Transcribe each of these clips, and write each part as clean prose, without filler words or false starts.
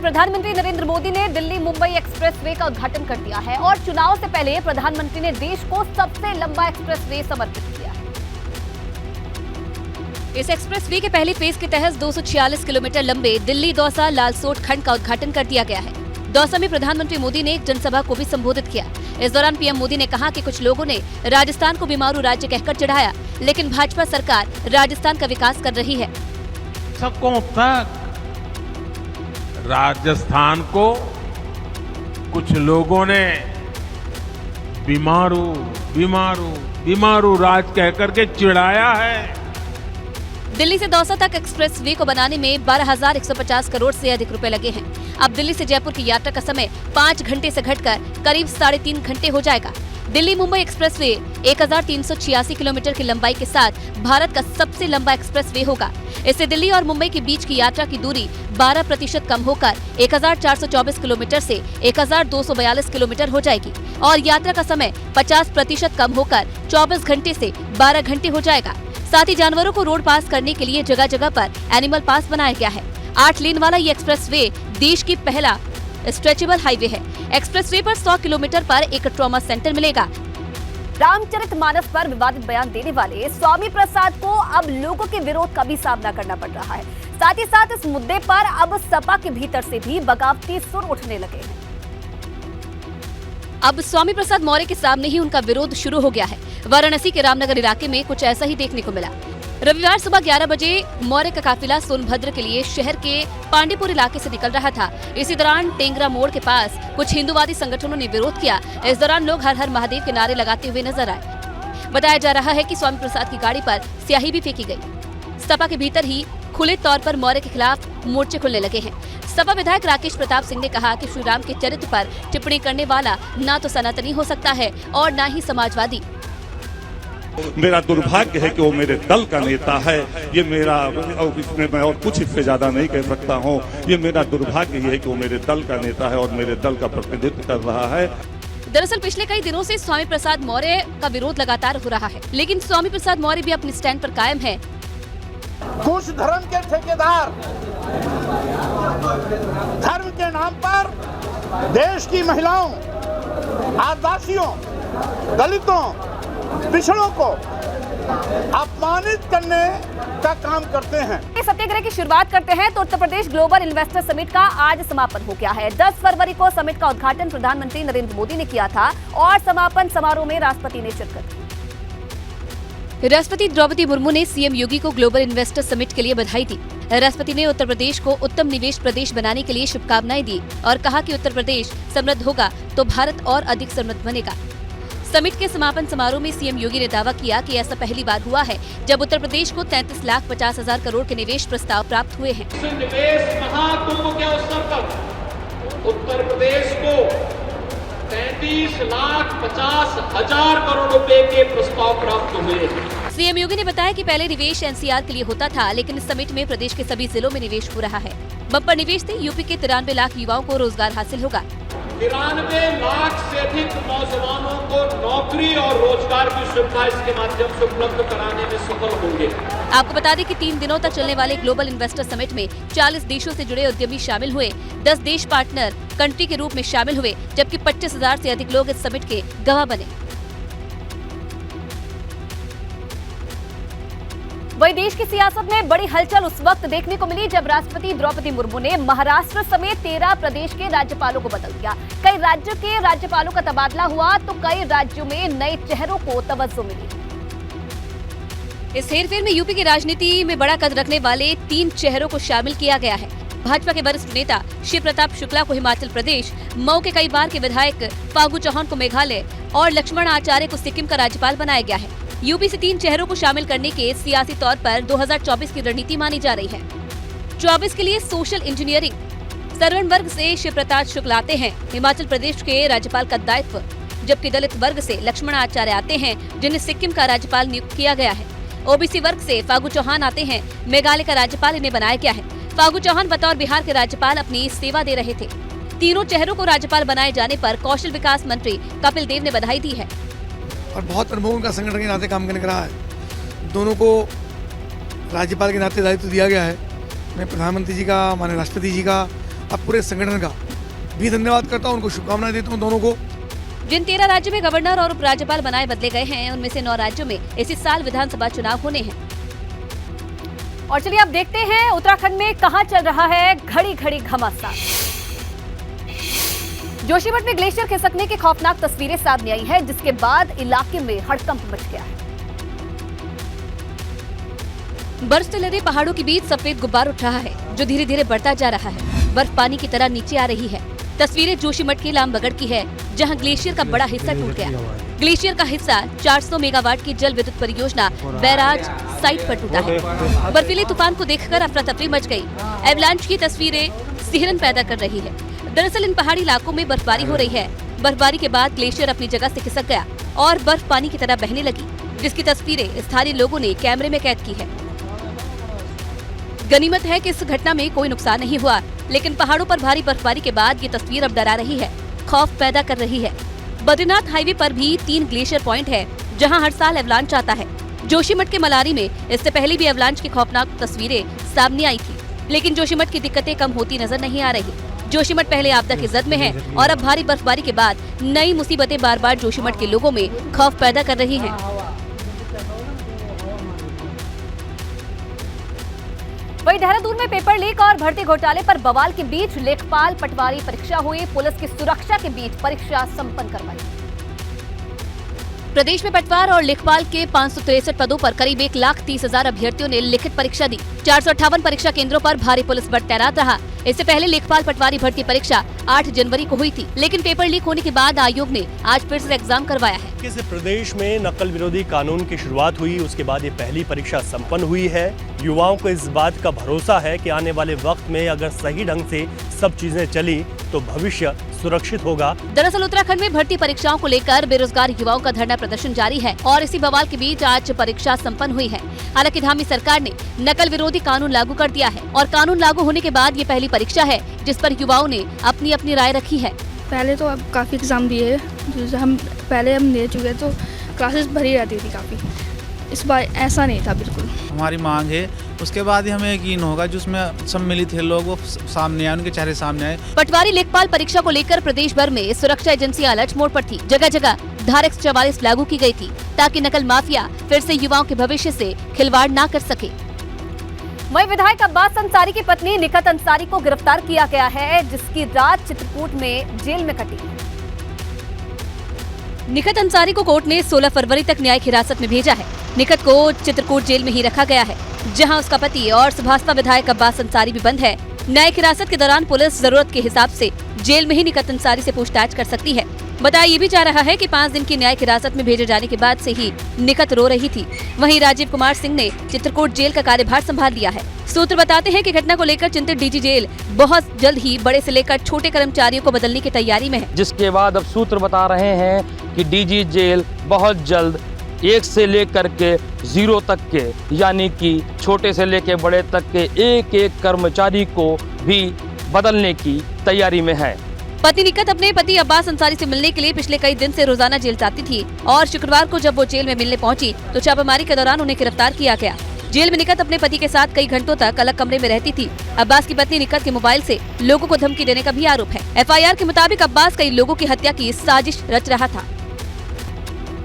प्रधानमंत्री नरेंद्र मोदी ने दिल्ली मुंबई एक्सप्रेसवे का उद्घाटन कर दिया है और चुनाव से पहले प्रधानमंत्री ने देश को सबसे लंबा एक्सप्रेसवे समर्पित किया है। इस एक्सप्रेसवे के पहले फेज के तहत 246 किलोमीटर लंबे दिल्ली दौसा लालसोट खंड का उद्घाटन कर दिया गया है। दौसा में प्रधानमंत्री मोदी ने एक जनसभा को भी संबोधित किया। इस दौरान पीएम मोदी ने कहा कि कुछ लोगों ने राजस्थान को बीमारू राज्य कहकर चढ़ाया, लेकिन भाजपा सरकार राजस्थान का विकास कर रही है। दशकों तक राजस्थान को कुछ लोगों ने बीमारू बीमारू बीमारू राज कहकर के चिढ़ाया है। दिल्ली से दौसा तक एक्सप्रेसवे को बनाने में 12,150 करोड़ से अधिक रुपए लगे हैं। अब दिल्ली से जयपुर की यात्रा का समय 5 घंटे से घटकर करीब 3.5 घंटे हो जाएगा। दिल्ली मुंबई एक्सप्रेसवे 1,386 किलोमीटर की लंबाई के साथ भारत का सबसे लंबा एक्सप्रेसवे होगा। इससे दिल्ली और मुंबई के बीच की यात्रा की दूरी 12% कम होकर 1,424 किलोमीटर से 1,242 किलोमीटर हो जाएगी और यात्रा का समय 50% कम होकर 24 घंटे से 12 घंटे हो जाएगा। साथ ही जानवरों को रोड पास करने के लिए जगह जगह पर एनिमल पास बनाया गया है। 8 लेन वाला ये एक्सप्रेसवे देश की पहला स्ट्रेचेबल हाईवे है। एक्सप्रेसवे पर 100 किलोमीटर पर एक ट्रॉमा सेंटर मिलेगा। रामचरितमानस पर विवादित बयान देने वाले स्वामी प्रसाद को अब लोगों के विरोध का भी सामना करना पड़ रहा है। साथ ही साथ इस मुद्दे पर अब सपा के भीतर से भी बगावती सुर उठने लगे हैं। अब स्वामी प्रसाद मौर्य के सामने ही उनका विरोध शुरू हो गया है। वाराणसी के रामनगर इलाके में कुछ ऐसा ही देखने को मिला। रविवार सुबह 11 बजे मौर्य का काफिला सोनभद्र के लिए शहर के पांडेपुर इलाके से निकल रहा था। इसी दौरान टेंगरा मोड़ के पास कुछ हिंदूवादी संगठनों ने विरोध किया। इस दौरान लोग हर हर महादेव के नारे लगाते हुए नजर आए। बताया जा रहा है कि स्वामी प्रसाद की गाड़ी पर स्याही भी फेंकी गई। सपा के भीतर ही खुले तौर पर मौर्य के खिलाफ मोर्चे खुलने लगे हैं। सपा विधायक राकेश प्रताप सिंह ने कहा कि श्री राम के चरित्र पर टिप्पणी करने वाला न तो सनातनी हो सकता है और न ही समाजवादी। मेरा दुर्भाग्य है कि वो मेरे दल का नेता है। ये मेरा, इसमें मैं और कुछ इससे ज्यादा नहीं कह सकता हूँ। ये मेरा दुर्भाग्य है कि वो मेरे दल का नेता है और मेरे दल का प्रतिनिधित्व कर रहा है। दरअसल पिछले कई दिनों से स्वामी प्रसाद मौर्य का विरोध लगातार हो रहा है, लेकिन स्वामी प्रसाद मौर्य भी अपने स्टैंड पर कायम है। कुछ धर्म के ठेकेदार धर्म के नाम पर देश की महिलाओं, आदिवासियों, दलितों, पिछड़ों को अपमानित करने का काम करते हैं। इस सत्याग्रह की शुरुआत करते हैं तो Uttar Pradesh global investor summit का आज समापन हो गया है। 10 फरवरी को समिट का उद्घाटन प्रधानमंत्री नरेंद्र मोदी ने किया था और समापन समारोह में राष्ट्रपति ने शिरकत की। राष्ट्रपति द्रौपदी मुर्मू ने सीएम योगी को ग्लोबल इन्वेस्टर समिट के लिए बधाई दी। राष्ट्रपति ने उत्तर प्रदेश को उत्तम निवेश प्रदेश बनाने के लिए शुभकामनाएं दी और कहा कि उत्तर प्रदेश समृद्ध होगा तो भारत और अधिक समृद्ध बनेगा। समिट के समापन समारोह में सीएम योगी ने दावा किया कि ऐसा पहली बार हुआ है जब उत्तर प्रदेश को 33,50,000 करोड़ के निवेश प्रस्ताव प्राप्त हुए हैं। निवेश महाकुंभ के अवसर पर उत्तर प्रदेश को 33,50,000 करोड़ रुपए के प्रस्ताव प्राप्त हुए हैं। सीएम योगी ने बताया कि पहले निवेश एनसीआर के लिए होता था, लेकिन इस समिट में प्रदेश के सभी जिलों में निवेश हो रहा है। बम्पर निवेश से यूपी के 93 लाख युवाओं को रोजगार हासिल होगा। 93 लाख से अधिक नौजवानों को नौकरी और रोजगार की सुविधा इसके माध्यम से उपलब्ध कराने में सफल होंगे। आपको बता दें कि 3 दिनों तक चलने वाले ग्लोबल इन्वेस्टर समिट में 40 देशों से जुड़े उद्यमी शामिल हुए। 10 देश पार्टनर कंट्री के रूप में शामिल हुए, जबकि 25,000 से अधिक लोग इस समिट के गवाह बने। वहीं देश की सियासत में बड़ी हलचल उस वक्त देखने को मिली जब राष्ट्रपति द्रौपदी मुर्मू ने महाराष्ट्र समेत 13 प्रदेश के राज्यपालों को बदल दिया। कई राज्यों के राज्यपालों का तबादला हुआ तो कई राज्यों में नए चेहरों को तवज्जो मिली। इस हेरफेर में यूपी की राजनीति में बड़ा कद रखने वाले 3 चेहरों को शामिल किया गया है। भाजपा के वरिष्ठ नेता शिव प्रताप शुक्ला को हिमाचल प्रदेश, मऊ के कई बार के विधायक फागू चौहान को मेघालय और लक्ष्मण आचार्य को सिक्किम का राज्यपाल बनाया गया है। यूपी से 3 चेहरों को शामिल करने के सियासी तौर पर 2024 की रणनीति मानी जा रही है। 24 के लिए सोशल इंजीनियरिंग सर्वन वर्ग से शिव प्रताप शुक्ला आते हैं हिमाचल प्रदेश के राज्यपाल का दायित्व, जबकि दलित वर्ग से लक्ष्मण आचार्य आते हैं जिन्हें सिक्किम का राज्यपाल नियुक्त किया गया है। ओबीसी वर्ग से फागू चौहान आते हैं, मेघालय का राज्यपाल इन्हें बनाया गया है। फागू चौहान बतौर बिहार के राज्यपाल अपनी सेवा दे रहे थे। तीनों चेहरों को राज्यपाल बनाए जाने पर कौशल विकास मंत्री कपिल देव ने बधाई दी है और बहुत अनुभव उनका संगठन के नाते काम करने का रहा है। दोनों को राज्यपाल के नाते दायित्व दिया गया है। मैं प्रधानमंत्री जी का, माननीय राष्ट्रपति जी का अब पूरे संगठन का भी धन्यवाद करता हूँ, उनको शुभकामनाएं देता हूँ दोनों को। जिन 13 राज्यों में गवर्नर और उपराज्यपाल बनाए बदले गए हैं, उनमें से 9 राज्यों में इसी साल विधानसभा चुनाव होने हैं। और चलिए अब देखते हैं उत्तराखंड में कहां चल रहा है घड़ी घड़ी घमासान। जोशीमठ में ग्लेशियर खिसकने की खौफनाक तस्वीरें सामने आई है, जिसके बाद इलाके में हड़कंप मच गया है। बर्फ से लदे पहाड़ों के बीच सफेद गुब्बार उठ रहा है, जो धीरे धीरे बढ़ता जा रहा है। बर्फ पानी की तरह नीचे आ रही है। तस्वीरें जोशीमठ के लामबगड़ की है, जहां ग्लेशियर का बड़ा हिस्सा टूट गया। ग्लेशियर का हिस्सा 400 मेगावाट की जल विद्युत परियोजना बैराज साइट पर टूटा है। बर्फीले तूफान को देखकर अफरा तफरी मच गई। एवलांच की तस्वीरें सिहरन पैदा कर रही है। दरअसल इन पहाड़ी इलाकों में बर्फबारी हो रही है। बर्फबारी के बाद ग्लेशियर अपनी जगह से खिसक गया और बर्फ पानी की तरह बहने लगी, जिसकी तस्वीरें स्थानीय लोगों ने कैमरे में कैद की है। गनीमत है कि इस घटना में कोई नुकसान नहीं हुआ, लेकिन पहाड़ों पर भारी बर्फबारी के बाद ये तस्वीर अब डरा रही है, खौफ पैदा कर रही है। बद्रीनाथ हाईवे पर भी 3 ग्लेशियर पॉइंट है, जहां हर साल एवलांच आता है। जोशीमठ के मलारी में इससे पहले भी एवलांच की खौफनाक तस्वीरें सामने आई थी, लेकिन जोशीमठ की दिक्कतें कम होती नजर नहीं आ रही। जोशीमठ पहले आपदा की जद में है और अब भारी बर्फबारी के बाद नई मुसीबतें बार बार जोशीमठ के लोगों में खौफ पैदा कर रही हैं। वहीं देहरादून में पेपर लीक और भर्ती घोटाले पर बवाल के बीच लेखपाल पटवारी परीक्षा हुई। पुलिस की सुरक्षा के बीच परीक्षा संपन्न करवाई। प्रदेश में पटवार और लेखपाल के 563 पदों पर करीब 1,30,000 अभ्यर्थियों ने लिखित परीक्षा दी। 458 परीक्षा केंद्रों पर भारी पुलिस बल तैनात रहा। इससे पहले लेखपाल पटवारी भर्ती परीक्षा 8 जनवरी को हुई थी, लेकिन पेपर लीक होने के बाद आयोग ने आज फिर से एग्जाम करवाया है। किसी प्रदेश में नकल विरोधी कानून की शुरुआत हुई, उसके बाद ये पहली परीक्षा संपन्न हुई है। युवाओं को इस बात का भरोसा है कि आने वाले वक्त में अगर सही ढंग से सब चीजें चली तो भविष्य सुरक्षित होगा। दरअसल उत्तराखंड में भर्ती परीक्षाओं को लेकर बेरोजगार युवाओं का धरना प्रदर्शन जारी है और इसी बवाल के बीच आज परीक्षा संपन्न हुई है। हालांकि धामी सरकार ने नकल विरोधी कानून लागू कर दिया है और कानून लागू होने के बाद ये पहली परीक्षा है जिस पर युवाओं ने अपनी अपनी राय रखी है। पहले तो अब काफ़ी एग्ज़ाम दिए, जैसे हम दे चुके तो क्लासेस भरी रहती थी काफ़ी। इस बार ऐसा नहीं था बिल्कुल। हमारी मांग है, उसके बाद ही हमें यकीन होगा जिसमें सम्मिलित है लोग वो सामने आए, उनके चेहरे सामने आए। पटवारी लेखपाल परीक्षा को लेकर प्रदेश भर में सुरक्षा एजेंसियां अलर्ट मोड पर थी। जगह जगह धारा 144 लागू की गई थी ताकि नकल माफिया फिर से युवाओं के भविष्य से खिलवाड़ न कर सके। वहीं विधायक अब्बास अंसारी की पत्नी निकत अंसारी को गिरफ्तार किया गया है, जिसकी रात चित्रकूट में जेल में कटी। निकत अंसारी को कोर्ट ने 16 फरवरी तक न्यायिक हिरासत में भेजा है। निकत को चित्रकूट जेल में ही रखा गया है, जहां उसका पति और सुभाषपा विधायक अब्बास अंसारी भी बंद है। न्यायिक हिरासत के दौरान पुलिस जरूरत के हिसाब से जेल में ही निकत अंसारी से पूछताछ कर सकती है। बताया ये भी जा रहा है कि 5 दिन की न्यायिक हिरासत में भेजे जाने के बाद से ही निकत रो रही थी। वहीं राजीव कुमार सिंह ने चित्रकूट जेल का कार्यभार संभाल लिया है। सूत्र बताते हैं कि घटना को लेकर चिंतित डीजी जेल बहुत जल्द ही बड़े से लेकर छोटे कर्मचारियों को बदलने की तैयारी में है। जिसके बाद अब सूत्र बता रहे हैं कि डीजी जेल बहुत जल्द 1 से लेकर के 0 तक के, यानी कि छोटे से लेकर बड़े तक के एक कर्मचारी को भी बदलने की तैयारी में है। पत्नी निकत अपने पति अब्बास अंसारी से मिलने के लिए पिछले कई दिन से रोजाना जेल जाती थी और शुक्रवार को जब वो जेल में मिलने पहुंची तो छापेमारी के दौरान उन्हें गिरफ्तार किया गया। जेल में निकत अपने पति के साथ कई घंटों तक अलग कमरे में रहती थी। अब्बास की पत्नी निकत के मोबाइल से लोगों को धमकी देने का भी आरोप है। एफआईआर के मुताबिक अब्बास कई लोगों की हत्या की साजिश रच रहा था।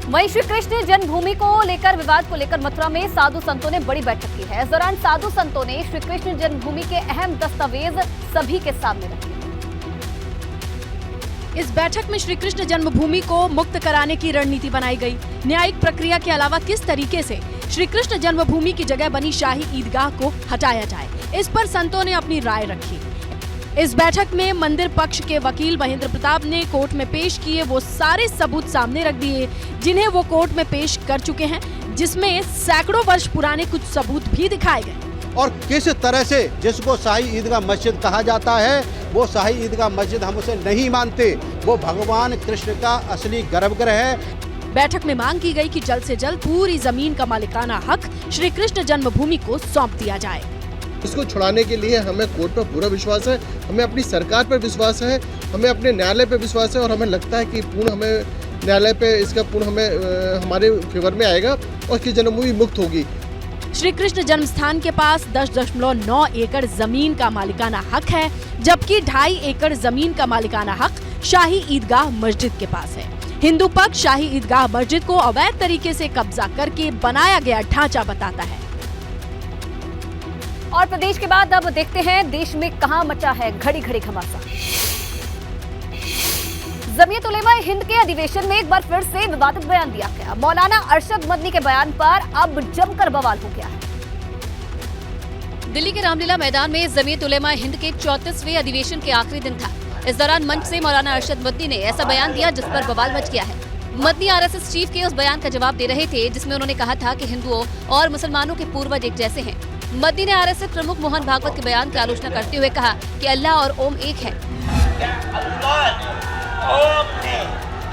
वहीं श्री कृष्ण जन्मभूमि को लेकर विवाद को लेकर मथुरा में साधु संतों ने बड़ी बैठक की है। इस दौरान साधु संतों ने श्री कृष्ण जन्मभूमि के अहम दस्तावेज सभी के सामने रखे। इस बैठक में श्री कृष्ण जन्मभूमि को मुक्त कराने की रणनीति बनाई गई। न्यायिक प्रक्रिया के अलावा किस तरीके से श्री कृष्ण जन्मभूमि की जगह बनी शाही ईदगाह को हटाया जाए, इस पर संतों ने अपनी राय रखी। इस बैठक में मंदिर पक्ष के वकील महेंद्र प्रताप ने कोर्ट में पेश किए वो सारे सबूत सामने रख दिए जिन्हें वो कोर्ट में पेश कर चुके हैं, जिसमें सैकड़ों वर्ष पुराने कुछ सबूत भी दिखाए गए। और किस तरह से जिसको शाही ईदगाह मस्जिद कहा जाता है वो शाही ईदगाह मस्जिद हम उसे नहीं मानते, वो भगवान कृष्ण का असली गर्भगृह है। बैठक में मांग की गई कि जल्द से जल्द पूरी जमीन का मालिकाना हक श्री कृष्ण जन्मभूमि को सौंप दिया जाए। इसको छुड़ाने के लिए हमें कोर्ट पर पूरा विश्वास है, हमें अपनी सरकार पर विश्वास है, हमें अपने न्यायालय पर विश्वास है और हमें लगता है कि पूर्ण हमें न्यायालय पे इसका पूर्ण हमें हमारे फेवर में आएगा और इसकी जन्मभूमि मुक्त होगी। श्री कृष्ण जन्म स्थान के पास 10.9 एकड़ जमीन का मालिकाना हक है, जबकि 2.5 एकड़ जमीन का मालिकाना हक शाही ईदगाह मस्जिद के पास है। हिंदू पक्ष शाही ईदगाह मस्जिद को अवैध तरीके से कब्जा करके बनाया गया ढांचा बताता है। और प्रदेश के बाद अब देखते हैं देश में कहां मचा है घड़ी घड़ी घमासान। जमीयत उलेमा हिंद के अधिवेशन में एक बार फिर से विवादित बयान दिया गया। मौलाना अरशद मदनी के बयान पर अब जमकर बवाल हो गया है। दिल्ली के रामलीला मैदान में जमीयत उलेमा हिंद के 34वें अधिवेशन के आखिरी दिन था। इस दौरान मंच से मौलाना अरशद मदनी ने ऐसा बयान दिया जिस पर बवाल मच गया है। मदनी आरएसएस चीफ के उस बयान का जवाब दे रहे थे जिसमें उन्होंने कहा था कि हिंदुओं और मुसलमानों के पूर्वज एक जैसे हैं। मदनी ने आरएसएस प्रमुख मोहन भागवत के बयान की आलोचना करते हुए कहा कि अल्लाह और ओम एक है। ओम ने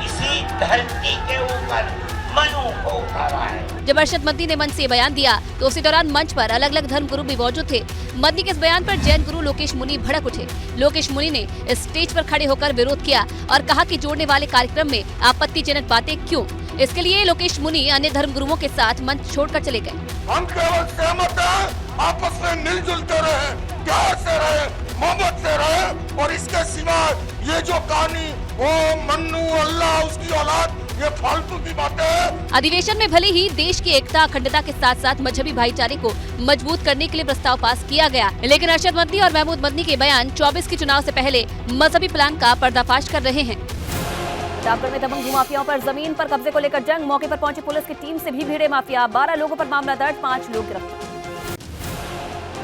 इसी धरती के ऊपर मनु को उतारा है। जब अरशद मदनी ने मंच से बयान दिया तो उसी दौरान मंच पर अलग अलग धर्म गुरु भी मौजूद थे। मदनी के इस बयान पर जैन गुरु लोकेश मुनि भड़क उठे। लोकेश मुनि ने स्टेज पर खड़े होकर विरोध किया और कहा कि जोड़ने वाले कार्यक्रम में आपत्तिजनक बातें क्यों। इसके लिए लोकेश मुनि अन्य धर्म गुरुओं के साथ मंच छोड़कर चले गए। हम केवल सहमत हैं, आपस में मिलजुल कर रहे, प्यार से रहे, मोहब्बत से रहे, और इसके सिवा ये जो कहानी ओ मन्नू अल्लाह उसकी औलाद, ये फालतू की बातें हैं। अधिवेशन में भले ही देश की एकता अखंडता के साथ साथ मजहबी भाईचारे को मजबूत करने के लिए प्रस्ताव पास किया गया, लेकिन अरशद मदनी और महमूद मदनी के बयान 24 के चुनाव से पहले मजहबी प्लान का पर्दाफाश कर रहे हैं। प्रतापगढ़ में दबंग भूमाफियाओं पर जमीन पर कब्जे को लेकर जंग। मौके पर पहुंची पुलिस की टीम से भी भिड़े माफिया। 12 लोगों पर मामला दर्ज, 5 लोग गिरफ्तार।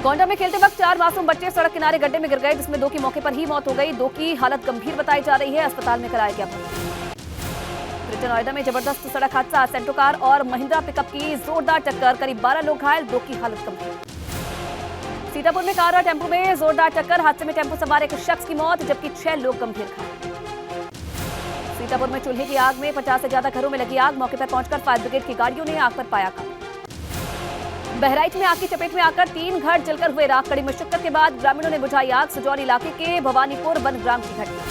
गोंडा में खेलते वक्त 4 मासूम बच्चे सड़क किनारे गड्ढे में गिर गए, जिसमें 2 की मौके पर ही मौत हो गई। 2 की हालत गंभीर बताई जा रही है, अस्पताल में कराया गया भर्ती। ग्रेटर नोएडा में जबरदस्त सड़क हादसा। सेंट्रो कार और महिंद्रा पिकअप की जोरदार टक्कर, करीब 12 लोग घायल, 2 की हालत गंभीर। सीतापुर में कार और टेम्पो में जोरदार टक्कर, हादसे में टेम्पो सवार एक शख्स की मौत, जबकि 6 लोग गंभीर घायल। सीतापुर में चूल्हे की आग में 50 से ज्यादा घरों में लगी आग। मौके पर पहुंचकर फायर ब्रिगेड की गाड़ियों ने आग पर पाया काबू। बहराइच में आग की चपेट में आकर 3 घर जलकर हुए राख। कड़ी मुशक्कत के बाद ग्रामीणों ने बुझाई आग। सुजौली इलाके के भवानीपुर वनग्राम की घटना।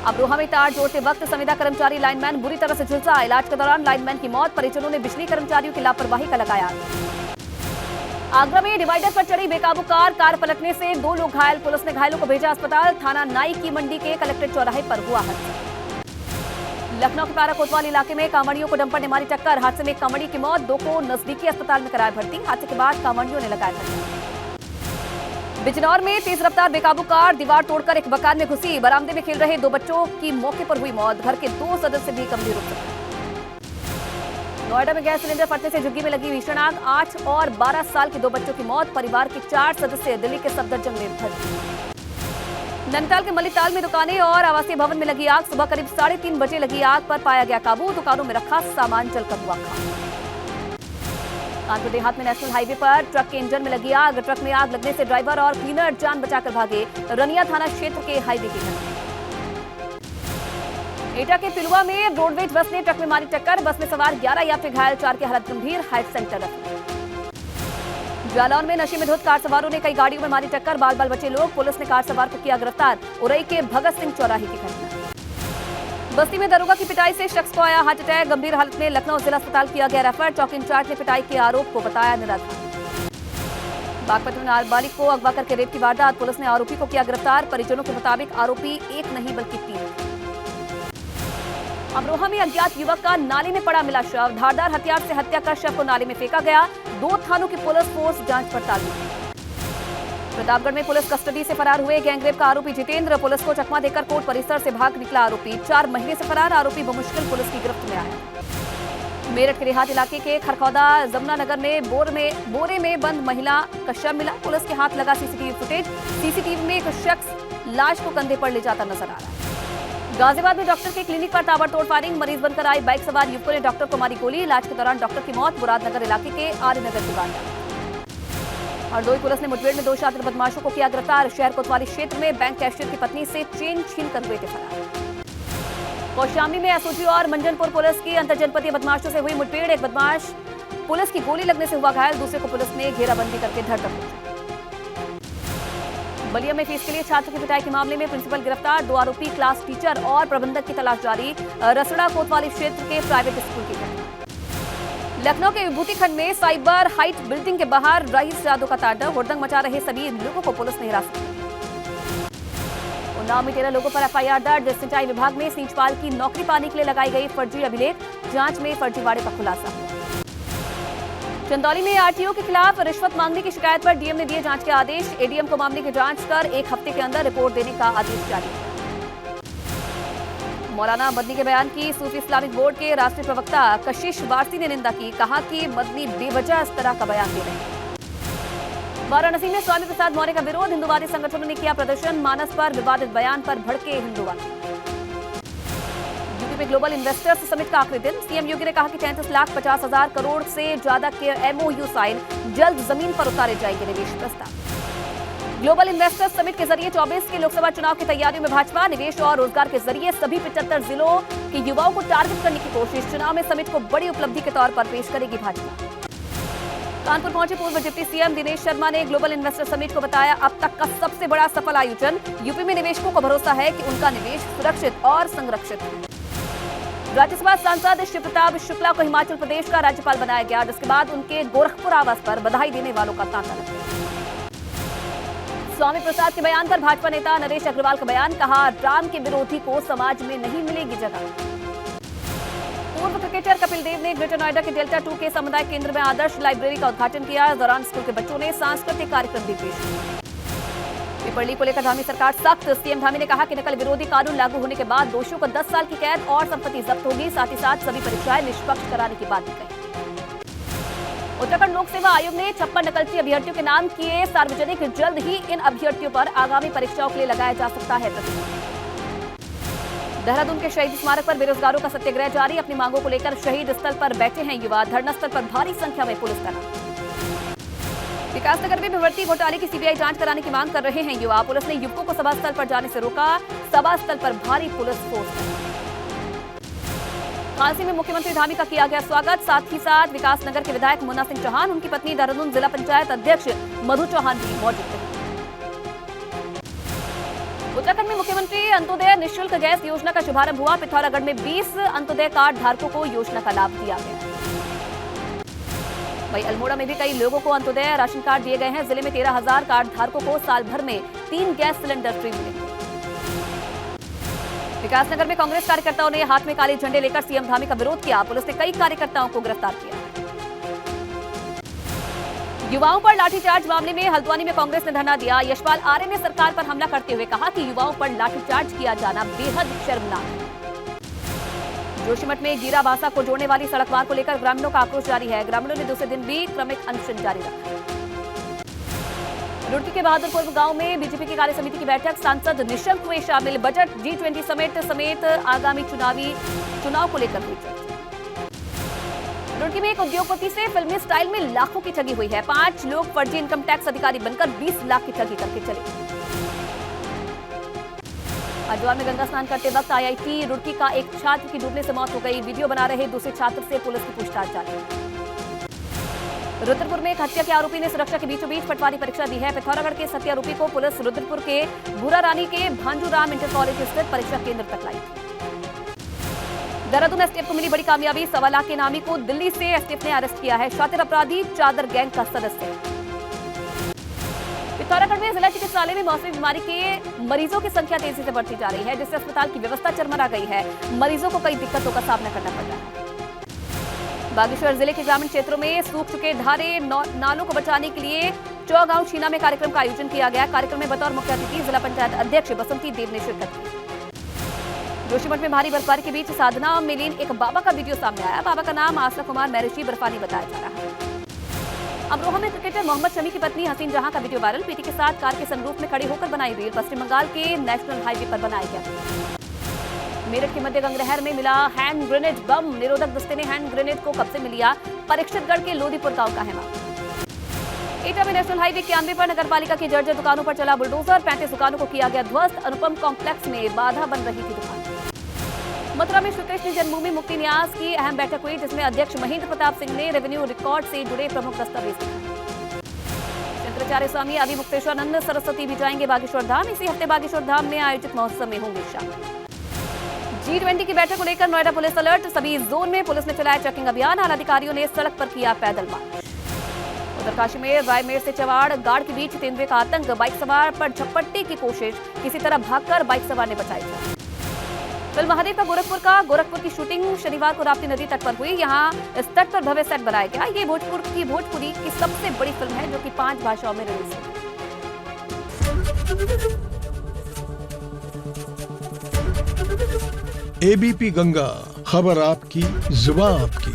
अमरोहा में तार जोड़ते वक्त संविदा कर्मचारी लाइनमैन बुरी तरह से झुलसा। इलाज के दौरान लाइनमैन की मौत। परिजनों ने बिजली कर्मचारियों की लापरवाही का लगाया। आगरा में डिवाइडर पर चढ़ी बेकाबू कार पलटने से 2 लोग घायल। पुलिस ने घायलों को भेजा अस्पताल। थाना नाई की मंडी के कलेक्ट्रेट चौराहे पर हुआ हादसा। लखनऊ के पारा कोतवाल इलाके में कांवड़ियों को डंपर ने मारी टक्कर। हादसे में एक कांवड़ी की मौत, 2 को नजदीकी अस्पताल में कराया भर्ती। हादसे के बाद कांवड़ियों ने लगाया धरना। बिजनौर में तेज रफ्तार बेकाबू कार दीवार तोड़कर एक मकान में घुसी। बरामदे में खेल रहे 2 बच्चों की मौके पर हुई मौत। घर के 2 सदस्य भी गंभीर रूप से। नोएडा में गैस सिलेंडर फटने से झुग्गी में लगी भीषण आग। 8 और 12 साल के 2 बच्चों की मौत। परिवार के 4 सदस्य दिल्ली के सफदरजंग में भर्ती। नैनीताल के मलिताल में दुकानें और आवासीय भवन में लगी आग। सुबह करीब 3:30 बजे लगी आग पर पाया गया काबू। दुकानों में रखा सामान जलकर हुआ खाक। कानपुर देहात में नेशनल हाईवे पर ट्रक के इंजन में लगी आग। ट्रक में आग लगने से ड्राइवर और क्लीनर जान बचाकर भागे। रनिया थाना क्षेत्र के हाईवे की घटना। एटा के पिलुआ में रोडवेज बस ने ट्रक में मारी टक्कर। बस में सवार 11 यात्री घायल, 4 की हालत गंभीर, हाइट सेंटर रखी। जालौन में नशे में धुत कार सवारों ने कई गाड़ियों में मारी टक्कर। बाल बाल बचे लोग। पुलिस ने कार सवार को किया गिरफ्तार। उरई के भगत सिंह चौराहे की घटना। बस्ती में दरोगा की पिटाई से शख्स को आया हार्ट अटैक। गंभीर हालत में लखनऊ जिला अस्पताल किया गया रेफर। चौकी इंचार्ज ने पिटाई के आरोप को बताया निराधार। बागपत में नाबालिग को अगवा करके रेप की वारदात। पुलिस ने आरोपी को किया गिरफ्तार। परिजनों के मुताबिक आरोपी 1 नहीं बल्कि 3। अमरोहा में अज्ञात युवक का नाले में पड़ा मिला शव। धारदार हथियार से हत्या कर शव को नाले में फेंका गया। 2 थानों की पुलिस फोर्स जांच पड़ताल में। प्रतापगढ़ में पुलिस कस्टडी से फरार हुए गैंगरेप का आरोपी जितेंद्र। पुलिस को चकमा देकर कोर्ट परिसर से भाग निकला आरोपी। 4 महीने से फरार आरोपी बमुश्किल पुलिस की गिरफ्त में आया। मेरठ के रेहात इलाके के खरखौदा जमुना नगर में बोरे में बंद महिला का शव मिला। पुलिस के हाथ लगा सीसीटीवी फुटेज। सीसीटीवी में एक शख्स लाश को कंधे पर ले जाता नजर आ रहा है। गाजियाबाद में डॉक्टर के क्लिनिक पर ताबड़तोड़ फायरिंग। मरीज बनकर आई बाइक सवार युवकों ने डॉक्टर को मारी गोली। इलाज के दौरान डॉक्टर की मौत। मुरादनगर इलाके के आर्यनगर की वारदात। हरदोई पुलिस ने मुठभेड़ में 2 शातिर बदमाशों को किया गिरफ्तार। शहर कोतवाली क्षेत्र में बैंक कैशियर की पत्नी से चेन छीन कर हुए थे फरार। कौशाम्बी में एसओजी और मंजनपुर पुलिस की अंतरजनपदीय बदमाशों से हुई मुठभेड़। एक बदमाश पुलिस की गोली लगने से हुआ घायल। दूसरे को पुलिस ने घेराबंदी करके धर दबोचा। बलिया में फीस के लिए छात्र की पिटाई के मामले में प्रिंसिपल गिरफ्तार। 2 आरोपी क्लास टीचर और प्रबंधक की तलाश जारी। रसड़ा कोतवाली क्षेत्र के प्राइवेट स्कूल की घटना। लखनऊ के विभूति खंड में साइबर हाइट बिल्डिंग के बाहर रईस जादू का तांडव, हुड़दंग मचा रहे सभी लोगों को पुलिस ने हिरासत में लिया। उन्नाव में 13 लोगों पर एफआईआर दर्ज। सिंचाई विभाग में सींचपाल की नौकरी पाने के लिए लगाई गई फर्जी अभिलेख, जांच में फर्जीवाड़े का खुलासा। चंदौली में आरटीओ के खिलाफ रिश्वत मांगने की शिकायत पर डीएम ने दिए जांच के आदेश। एडीएम को मामले की जांच कर 1 हफ्ते के अंदर रिपोर्ट देने का आदेश जारी किया। मौलाना मदनी के बयान की सूफी इस्लामिक बोर्ड के राष्ट्रीय प्रवक्ता कशिश वारसी ने निंदा की, कहा कि मदनी बेवजह इस तरह का बयान दे रहे हैं। वाराणसी में स्वामी प्रसाद मौर्य का विरोध, हिंदुवादी संगठनों ने किया प्रदर्शन। मानस पर विवादित बयान पर भड़के हिंदुवादी। यूपी में ग्लोबल इन्वेस्टर्स समिट का आखिरी दिन, सीएम योगी ने कहा कि 33,50,000 करोड़ से ज्यादा के एमओयू साइन, जल्द जमीन पर उतारे जाएंगे निवेश प्रस्ताव। ग्लोबल इन्वेस्टर्स समिट के जरिए 24 के लोकसभा चुनाव की तैयारियों में भाजपा, निवेश और रोजगार के जरिए सभी 75 जिलों के युवाओं को टारगेट करने की कोशिश। चुनाव में समिट को बड़ी उपलब्धि के तौर पर पेश करेगी भाजपा। कानपुर पहुंचे पूर्व डिप्टी सीएम दिनेश शर्मा ने ग्लोबल इन्वेस्टर समिट को बताया अब तक का सबसे बड़ा सफल आयोजन। यूपी में निवेशकों को भरोसा है कि उनका निवेश सुरक्षित और संरक्षित है। राज्यसभा सांसद शिव प्रताप शुक्ला को हिमाचल प्रदेश का राज्यपाल बनाया गया, जिसके बाद उनके गोरखपुर आवास पर बधाई देने वालों का तांता लगा। स्वामी प्रसाद के बयान पर भाजपा नेता नरेश अग्रवाल का बयान, कहा राम के विरोधी को समाज में नहीं मिलेगी जगह। पूर्व क्रिकेटर कपिल देव ने ग्रेटर नोएडा के डेल्टा 2 के सामुदायिक केंद्र में आदर्श लाइब्रेरी का उद्घाटन किया। इस दौरान स्कूल के बच्चों ने सांस्कृतिक कार्यक्रम भी पेश किए। पिपरली को लेकर धामी सरकार सख्त, सीएम धामी ने कहा कि नकल विरोधी कानून लागू होने के बाद दोषियों को 10 साल की कैद और संपत्ति जब्त होगी। साथ ही साथ सभी परीक्षाएं निष्पक्ष कराने की बात कही। उत्तराखंड लोक सेवा आयोग ने 56 नकलची अभ्यर्थियों के नाम किए सार्वजनिक। जल्द ही इन अभ्यर्थियों पर आगामी परीक्षाओं के लिए लगाया जा सकता है प्रतिबंध। देहरादून के शहीद स्मारक पर बेरोजगारों का सत्याग्रह जारी। अपनी मांगों को लेकर शहीद स्थल पर बैठे हैं युवा। धरना स्थल पर भारी संख्या में पुलिस तैनात। विकासनगर में भर्ती घोटाले की सीबीआई जांच कराने की मांग कर रहे हैं युवा। पुलिस ने युवकों को सभा स्थल पर जाने से रोका। सभा स्थल पर भारी पुलिस फोर्स। कालसी में मुख्यमंत्री धामी का किया गया स्वागत। साथ ही साथ विकासनगर के विधायक मुन्ना सिंह चौहान, उनकी पत्नी देहरादून जिला पंचायत अध्यक्ष मधु चौहान भी मौजूद थे। उत्तराखंड में मुख्यमंत्री अंत्योदय निःशुल्क गैस योजना का शुभारंभ हुआ। पिथौरागढ़ में 20 अंत्योदय कार्ड धारकों को योजना का लाभ दिया गया। वहीं अल्मोड़ा में भी कई लोगों को अंत्योदय राशन कार्ड दिए गए हैं। जिले में 13,000 कार्ड धारकों को साल भर में 3 गैस सिलेंडर फ्री मिले। विकासनगर में कांग्रेस कार्यकर्ताओं ने हाथ में काले झंडे लेकर सीएम धामी का विरोध किया। पुलिस ने कई कार्यकर्ताओं को गिरफ्तार किया। युवाओं पर लाठीचार्ज मामले में हल्द्वानी में कांग्रेस ने धरना दिया। यशपाल आर्य ने सरकार पर हमला करते हुए कहा कि युवाओं पर लाठीचार्ज किया जाना बेहद शर्मनाक है। जोशीमठ में गीरा बासा को जोड़ने वाली सड़क मार्ग को लेकर ग्रामीणों का आक्रोश जारी है। ग्रामीणों ने दूसरे दिन भी क्रमिक अनशन जारी रखा। रुड़की के बहादुरपुर गांव में बीजेपी की कार्य समिति की बैठक, सांसद निशंक हुए शामिल। बजट, G20 समेत आगामी चुनाव को लेकर हुई चर्चा। रुड़की में एक उद्योगपति से फिल्मी स्टाइल में लाखों की ठगी हुई है। 5 लोग फर्जी इनकम टैक्स अधिकारी बनकर 20 लाख की ठगी करके चले। हरिद्वार में गंगा स्नान करते वक्त IIT रुड़की का एक छात्र की डूबने से मौत हो गई। वीडियो बना रहे दूसरे छात्र से पुलिस की पूछताछ जारी। रुद्रपुर में एक हत्या के आरोपी ने सुरक्षा के बीचों बीच पटवारी परीक्षा दी है। पिथौरागढ़ के सत्य आरोपी को पुलिस रुद्रपुर के भूरा रानी के भांजूराम इंटर कॉलेज स्थित परीक्षा केंद्र तक लाई। देहरादून एसटीएफ को मिली बड़ी कामयाबी। 1.25 लाख के इनामी को दिल्ली से एसटीएफ ने अरेस्ट किया है। शातिर अपराधी चादर गैंग का सदस्य है। पिथौरागढ़ में जिला चिकित्सालय में मौसमी बीमारी के मरीजों की संख्या तेजी से बढ़ती जा रही है, जिससे अस्पताल की व्यवस्था चरमरा गई है। मरीजों को कई दिक्कतों का सामना करना पड़ रहा है। बागेश्वर जिले के ग्रामीण क्षेत्रों में सूख चुके धारे नालों को बचाने के लिए चौगांव छीना में कार्यक्रम का आयोजन किया गया। कार्यक्रम में बतौर मुख्य अतिथि जिला पंचायत अध्यक्ष बसंती देव ने शिरकत की। जोशीमठ में भारी बर्फबारी के बीच साधना में लीन एक बाबा का वीडियो सामने आया। बाबा का नाम आसरा कुमार महर्षि बर्फानी बताया जा रहा है। अमरोहा में क्रिकेटर मोहम्मद शमी की पत्नी हसीन जहां का वीडियो वायरल। पीटी के साथ कार के सनरूफ में खड़ी होकर बनाई रील पश्चिम बंगाल के नेशनल हाईवे पर बनाया गया। मेरठ के मध्य गंगनहर में मिला हैंड ग्रेनेड बम। निरोधक दस्ते ने हैंड ग्रेनेड को कब्जे में लिया। परीक्षितगढ़ के लोधीपुर गांव का है मामला। एटा में नेशनल हाईवे 91 पर नगरपालिका की जर्जर दुकानों पर चला बुलडोजर। 35 दुकानों को किया गया ध्वस्त। अनुपम कॉम्प्लेक्स में बाधा बन रही थी दुकान। मथुरा में श्रीकृष्ण जन्मभूमि मुक्ति न्यास की अहम बैठक हुई, जिसमें अध्यक्ष महेंद्र प्रताप सिंह ने रेवेन्यू रिकॉर्ड से जुड़े प्रमुख दस्तावेज दिखाए। शंकराचार्य स्वामी अभी मुक्तेश्वरानंद सरस्वती भी जाएंगे बागेश्वर धाम। इसी हफ्ते बागेश्वर धाम में आयोजित महोत्सव में होंगे शामिल। G20 की बैठक को लेकर नोएडा पुलिस अलर्ट, सभी जोन में पुलिस ने चलाया चेकिंग अभियान, आला अधिकारियों ने सड़क पर किया पैदल मार्च। उत्तरकाशी में रायमेर से चवाड़ गाड़ के बीच तेंदुए का आतंक, बाइक सवार पर झपट्टी की कोशिश, किसी तरह भागकर बाइक सवार ने बचाई जान। फिल्म महादेव का गोरखपुर की शूटिंग शनिवार को राप्ती नदी तट पर हुई। यहाँ इस तट पर भव्य सेट बनाया गया। ये भोजपुरी की सबसे बड़ी फिल्म है जो कि 5 भाषाओं में रिलीज हुई। एबीपी गंगा, खबर आपकी, जुबान आपकी।